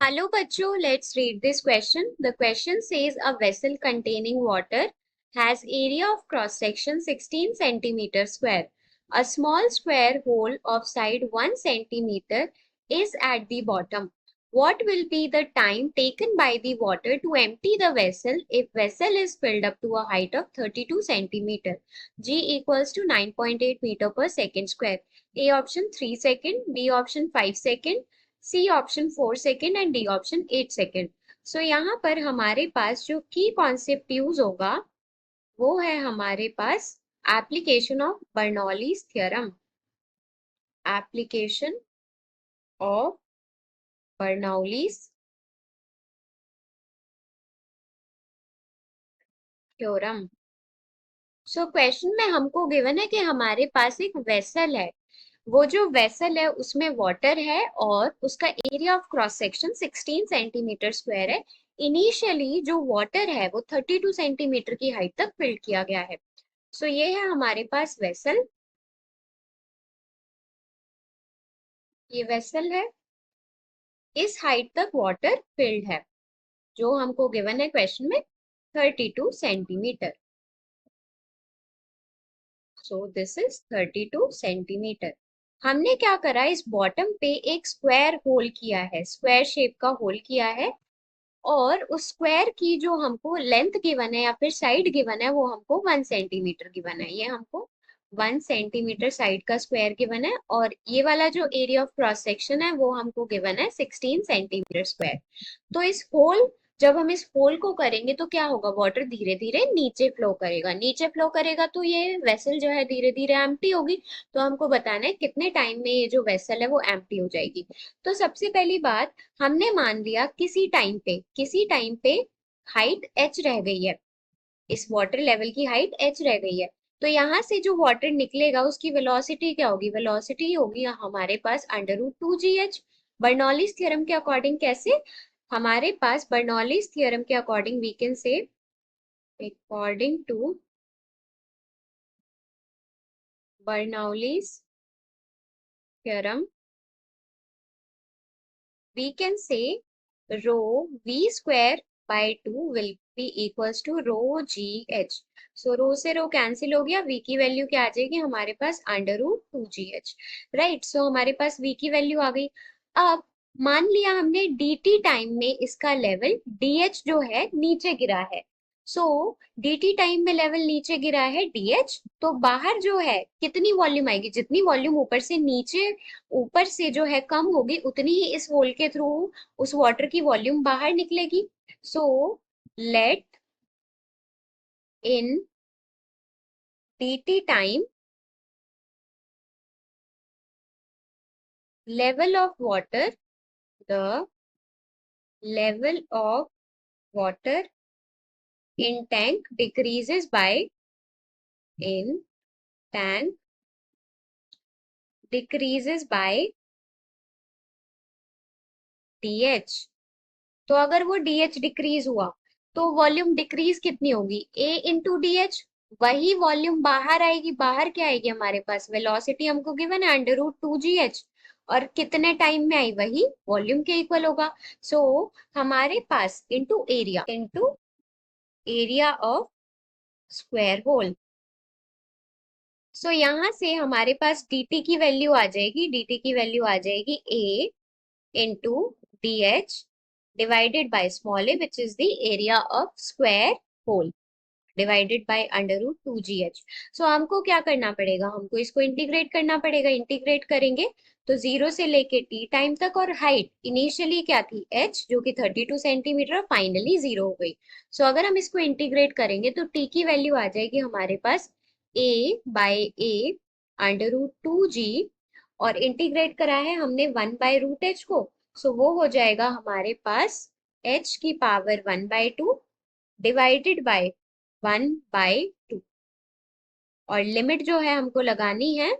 Hello, bachcho. Let's read this question. The question says a vessel containing water has area of cross section 16 centimeter square. A small square hole of side 1 centimeter is at the bottom. What will be the time taken by the water to empty the vessel if vessel is filled up to a height of 32 centimeter? G equals to 9.8 meter per second square. A option 3 second, B option 5 second, C option 4 second and D option 8 second. So यहाँ पर हमारे पास जो की concept use होगा वो है हमारे पास application of Bernoulli's theorem. Application of Bernoulli's theorem. So question में हमको गिवन है कि हमारे पास एक वेसल है, वो जो वेसल है उसमें वाटर है और उसका area of cross section 16 centimetre square है। इनिशियली जो वाटर है वो 32 सेंटीमीटर की हाइट तक फिल किया गया है। सो ये है हमारे पास वेसल, ये वेसल है, इस हाइट तक वाटर फिल्ड है जो हमको गिवन है क्वेश्चन में 32 centimetre. So this is 32 centimetre. हमने क्या करा, इस बॉटम पे एक स्क्वायर होल किया है, स्क्वायर शेप का होल किया है और उस स्क्वायर की जो हमको लेंथ गिवन है या फिर साइड गिवन है वो हमको 1 सेंटीमीटर गिवन है। ये हमको 1 सेंटीमीटर साइड का स्क्वायर गिवन है और ये वाला जो एरिया ऑफ क्रॉस सेक्शन है वो हमको गिवन है 16 सेंटीमीटर स्क्वायर। तो इस होल, जब हम इस होल को करेंगे तो क्या होगा, वाटर धीरे धीरे नीचे फ्लो करेगा, नीचे फ्लो करेगा तो ये वेसल जो है धीरे धीरे एम्प्टी होगी। तो हमको बताना है कितने टाइम में ये जो वेसल है वो एम्प्टी हो जाएगी। तो सबसे पहली बात, हमने मान लिया किसी टाइम पे हाइट h रह गई है, इस वाटर लेवल की हाइट h रह गई है। तो यहाँ से जो वाटर निकलेगा उसकी वेलोसिटी क्या होगी, वेलोसिटी होगी हमारे पास √2gh। बर्नौलीज थ्योरम के अकॉर्डिंग कैसे, हमारे पास बर्नौलीज थ्योरम के according we can say, according to Bernoulli's theorem we can say rho v square by 2 will be equals to rho g h। सो रो से रो कैंसिल हो गया, v की वैल्यू क्या आ जाएगी हमारे पास √2gh। राइट, सो हमारे पास v की वैल्यू आ गई। अब मान लिया हमने dt टाइम में इसका लेवल dh जो है नीचे गिरा है। सो dt टाइम में लेवल नीचे गिरा है dh, तो बाहर जो है कितनी वॉल्यूम आएगी, जितनी वॉल्यूम ऊपर से जो है कम होगी उतनी ही इस होल के थ्रू उस वाटर की वॉल्यूम बाहर निकलेगी। So let in dt time level of water, the level of water in tank decreases by, in tank decreases by dh। तो अगर वो dh डिक्रीज हुआ तो वॉल्यूम डिक्रीज कितनी होगी, a इंटू डी एच। वही वॉल्यूम बाहर आएगी, बाहर क्या आएगी हमारे पास, वेलोसिटी हमको गिवन है √2gh और कितने टाइम में आई, वही वॉल्यूम के इक्वल होगा। सो हमारे पास into area of square hole. So यहाँ से हमारे पास dt की वैल्यू आ जाएगी, dt की वैल्यू आ जाएगी a into D H divided by small a which is the area of square hole divided by √2gh। So हमको क्या करना पड़ेगा, हमको इसको इंटीग्रेट करना पड़ेगा। इंटीग्रेट करेंगे तो 0 से लेके t टाइम तक, और हाइट इनिशियली क्या थी h जो कि 32 सेंटीमीटर, फाइनली 0 हो गई। सो अगर हम इसको इंटीग्रेट करेंगे तो t की वैल्यू आ जाएगी हमारे पास a बाय a √2g, और इंटीग्रेट करा है हमने 1/√h को। सो वो हो जाएगा हमारे पास h की पावर 1/2 डिवाइडेड बाय 1/2, और लिमिट जो है हमको लगानी है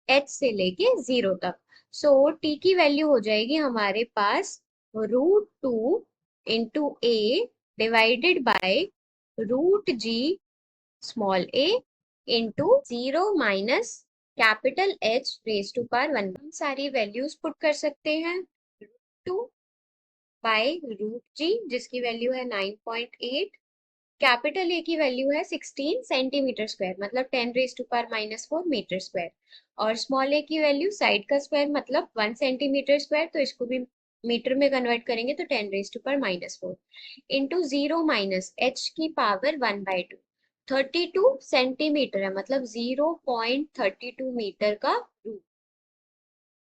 h से लेके 0 तक। सो t की वैल्यू हो जाएगी हमारे पास √2 into a divided by √g small a into 0 minus capital H raise to power 1। हम सारी वैल्यूज पुट कर सकते हैं। √2 बाय रूट जी जिसकी वैल्यू है 9.8, कैपिटल ए की वैल्यू है 16 सेंटीमीटर स्क्वायर मतलब 10⁻⁻⁴ मीटर स्क्वायर, और स्मॉल ए की वैल्यू साइड का स्क्वायर मतलब 1 सेंटीमीटर स्क्वायर, तो इसको भी मीटर में कन्वर्ट करेंगे तो 10⁻⁴ इंटू 0 माइनस एच की पावर 1/2, 32 सेंटीमीटर है मतलब 0.32 मीटर का रूट।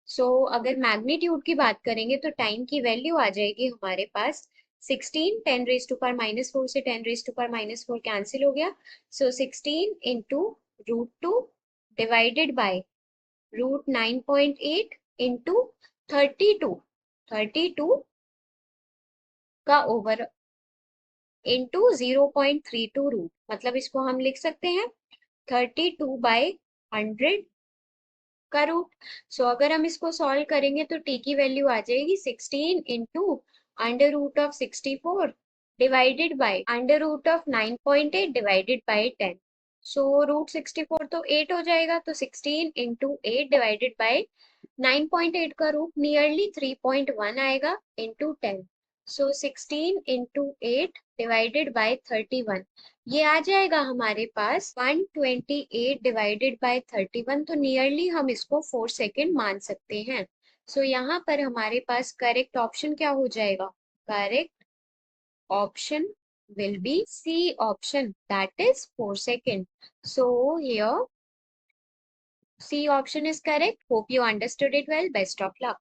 सो अगर मैग्नीट्यूड की बात करेंगे तो टाइम की वैल्यू आ जाएगी हमारे पास 16, 10⁻⁴ से 10⁻⁴ कैंसिल हो गया, सो 16 इंटू √2 डिवाइडेड बाय √9.8 इंटू 32, 32 का ओवर इंटू 0.32 रूट, मतलब इसको हम लिख सकते हैं 32/100 का रूट। सो अगर हम इसको सॉल्व करेंगे तो टी की वैल्यू आ जाएगी 16 into √64 divided by √9.8 divided by 10। सो √64 तो 8 हो जाएगा, तो 16 इंटू 8 डिवाइडेड बाय 9.8 का रूट नियरली 3.1 आएगा into 10। So 16 into 8 divided by 31, ये आ जाएगा हमारे पास 128 डिवाइडेड बाय 31, तो नियरली हम इसको 4 सेकेंड मान सकते हैं। सो यहाँ पर हमारे पास करेक्ट ऑप्शन क्या हो जाएगा? Correct option will be C option, that is 4 second. So here C option is correct. Hope you understood it well. Best of luck.